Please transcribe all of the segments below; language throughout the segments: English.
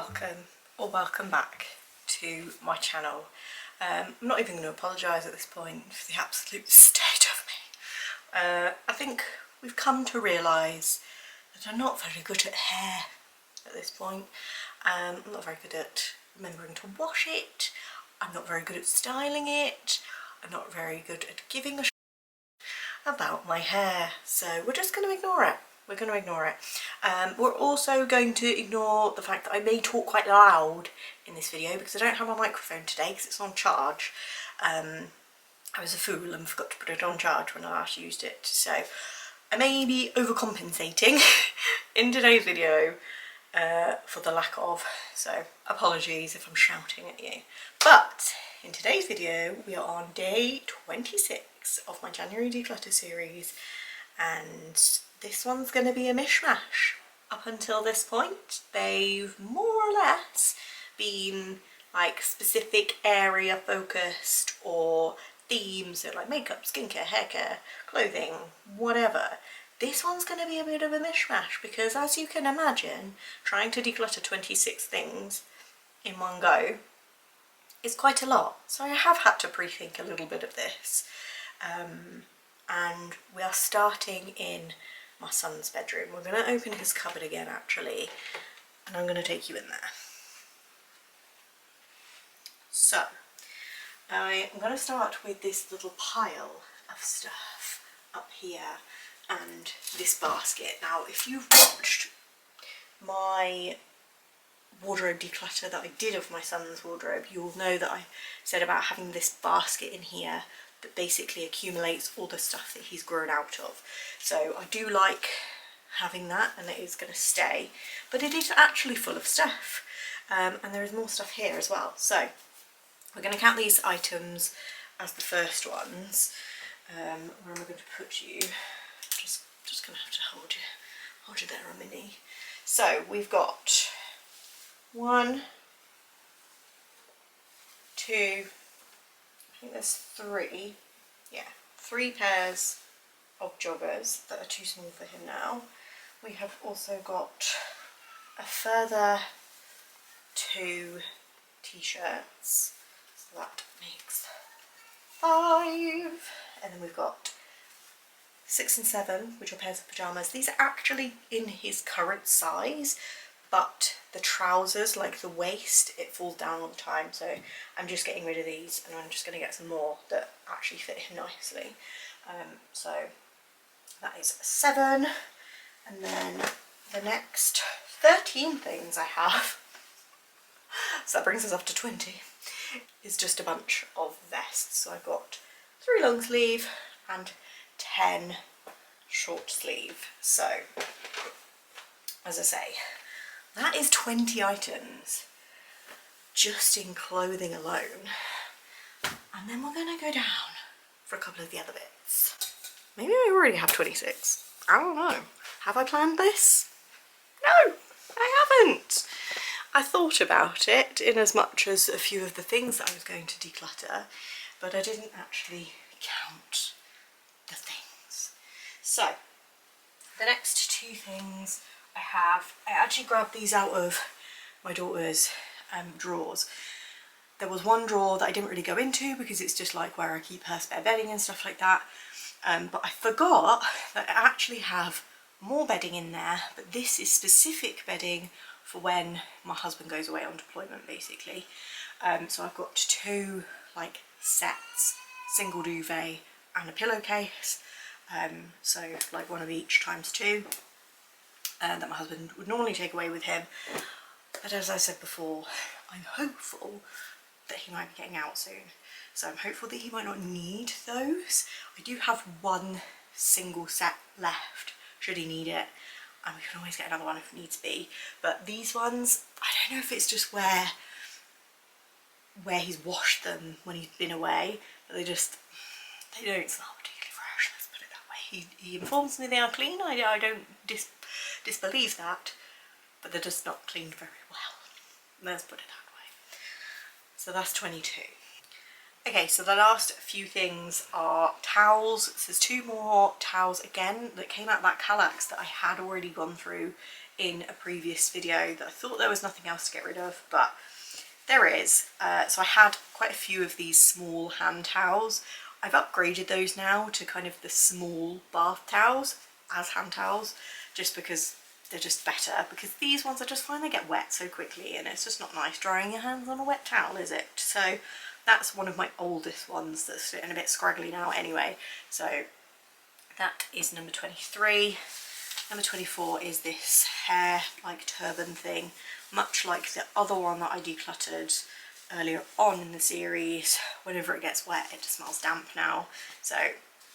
welcome or welcome back to my channel. I'm not even going to apologise at this point for the absolute state of me. I think we've come to realise that I'm not very good at hair at this point. I'm not very good at remembering to wash it. I'm not very good at styling it. I'm not very good at giving a about my hair, so we're just going to ignore it. We're going to ignore it. We're also going to ignore the fact that I may talk quite loud in this video because I don't have my microphone today because it's on charge. I was a fool and forgot to put it on charge when I last used it, so I may be overcompensating in today's video for the lack of, so apologies if I'm shouting at you. But in today's video we are on day 26 of my January declutter series, and this one's going to be a mishmash. Up until this point they've more or less been like specific area focused or themes, so like makeup, skincare, hair care, clothing, whatever. This one's going to be a bit of a mishmash because, as you can imagine, trying to declutter 26 things in one go is quite a lot. So I have had to pre-think a little bit of this. And we are starting in my son's bedroom. We're going to open his cupboard again actually, and I'm going to take you in there. So I'm going to start with this little pile of stuff up here and this basket. Now if you've watched my wardrobe declutter that I did of my son's wardrobe, you'll know that I said about having this basket in here that basically accumulates all the stuff that he's grown out of. So I do like having that, and it is going to stay, but it is actually full of stuff, and there is more stuff here as well. So we're going to count these items as the first ones. Where am I going to put you? Just going to have to hold you there a minute. So we've got 1, 2, I think there's 3, yeah, 3 pairs of joggers that are too small for him now. We have also got a further 2 t-shirts, so that makes 5, and then we've got 6 and 7, which are pairs of pyjamas. These are actually in his current size, but the trousers, like the waist, it falls down all the time, so I'm just getting rid of these and I'm just going to get some more that actually fit him nicely. So that is 7, and then the next 13 things I have, so that brings us up to 20, is just a bunch of vests. So I've got 3 long sleeve and 10 short sleeve. So as I say, that is 20 items just in clothing alone, and then we're going to go down for a couple of the other bits. Maybe I already have 26, I don't know. Have I planned this? No, I haven't. I thought about it in as much as a few of the things that I was going to declutter, but I didn't actually count the things. So the next 2 things I actually grabbed these out of my daughter's drawers. There was one drawer that I didn't really go into because it's just like where I keep her spare bedding and stuff like that, but I forgot that I actually have more bedding in there, but this is specific bedding for when my husband goes away on deployment basically. So I've got 2 like sets, single duvet and a pillowcase, so like one of each times 2. That my husband would normally take away with him, but as I said before, I'm hopeful that he might be getting out soon, so I'm hopeful that he might not need those. I do have 1 single set left should he need it, and we can always get another one if needs be, but these ones, I don't know if it's just where he's washed them when he's been away, but they don't smell particularly fresh, let's put it that way. He informs me they are clean. I don't disbelieve that, but they're just not cleaned very well, let's put it that way. So that's 22. Okay, so the last few things are towels. So there's 2 more towels again that came out of that Kallax that I had already gone through in a previous video that I thought there was nothing else to get rid of, but there is. So I had quite a few of these small hand towels. I've upgraded those now to kind of the small bath towels as hand towels, just because they're just better, because these ones I just find they get wet so quickly and it's just not nice drying your hands on a wet towel, is it? So that's one of my oldest ones that's getting a bit scraggly now anyway. So that is number 23. Number 24 is this hair like turban thing, much like the other one that I decluttered earlier on in the series. Whenever it gets wet it just smells damp now, so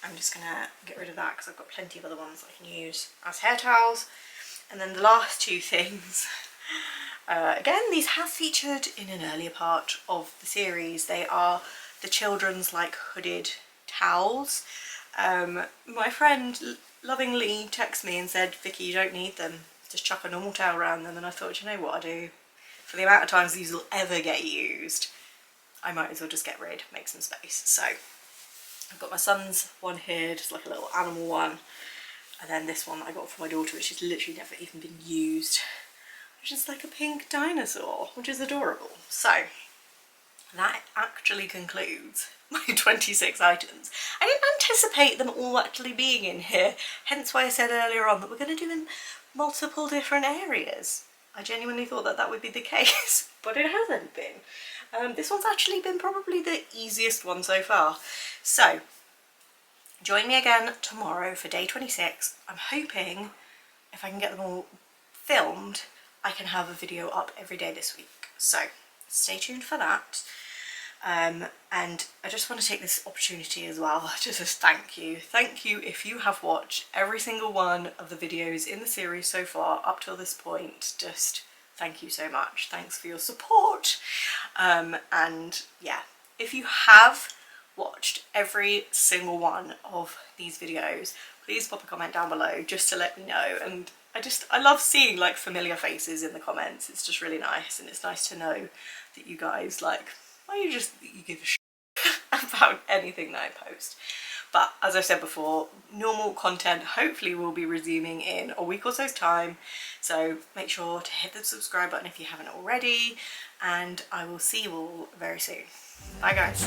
I'm just gonna get rid of that because I've got plenty of other ones that I can use as hair towels. And then the last 2 things, again these have featured in an earlier part of the series. They are the children's like hooded towels. My friend lovingly texted me and said, Vicky, you don't need them, just chuck a normal towel around them. And I thought, you know what I do? For the amount of times these will ever get used, I might as well just get rid, make some space. So I've got my son's one here, just like a little animal one. And then this one that I got for my daughter, which has literally never even been used, which is like a pink dinosaur, which is adorable. So that actually concludes my 26 items. I didn't anticipate them all actually being in here, hence why I said earlier on that we're going to do in multiple different areas. I genuinely thought that that would be the case, but it hasn't been. This one's actually been probably the easiest one so far. So join me again tomorrow for day 26. I'm hoping if I can get them all filmed, I can have a video up every day this week. So stay tuned for that. And I just want to take this opportunity as well to just thank you. Thank you if you have watched every single one of the videos in the series so far up till this point. Just thank you so much. Thanks for your support. And yeah, if you have watched every single one of these videos, please pop a comment down below just to let me know. And I love seeing like familiar faces in the comments. It's just really nice, and it's nice to know that you guys like, well, you give a shit about anything that I post. But as I said before, normal content hopefully will be resuming in a week or so's time, so make sure to hit the subscribe button if you haven't already, and I will see you all very soon. Bye guys.